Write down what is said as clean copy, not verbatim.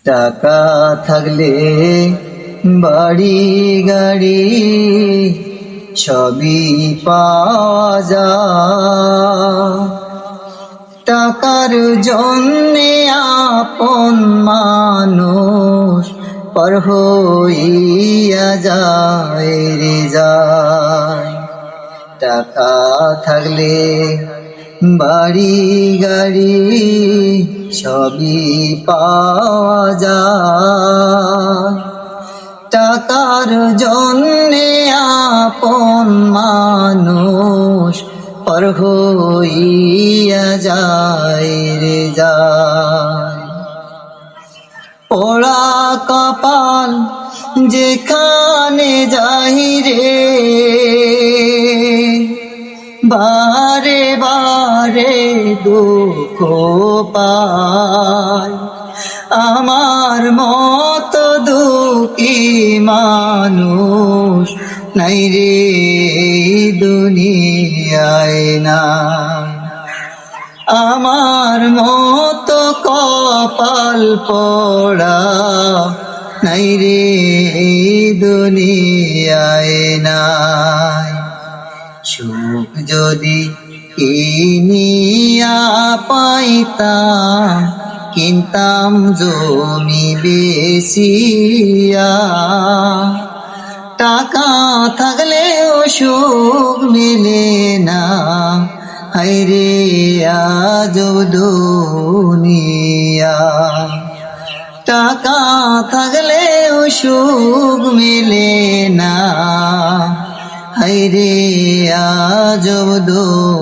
টাকা থাকলে বাড়ি গাড়ি সবই পাওয়া যায়। টাকার জন্যে আপন মানুষ পর হইয়া যায় রে যায়। টাকা থাকলে বাড়ি গাড়ি সবই পাওয়া যায়। টাকার জন্যে আপন মানুষ পর হইয়া যায় রে যায়। পোড়া কপাল যেখানে যাই রে, বারে বারে দুঃখ পায়। আমার মতো দুঃখী মানুষ নাই রে দুনিয়ায় না। আমার মতো কপাল পোড়া নাই রে দুনিয়ায় নাই। সুখ যদি কিনিয়া পাইতাম, কিনতাম জমি বেচিয়া। টাকা থাকলেও সুখ মেলে না, হায়রে আজব দুনিয়া। টাকা থাকলেও সুখ মেলে না, হায়রে আজব দুনিয়া।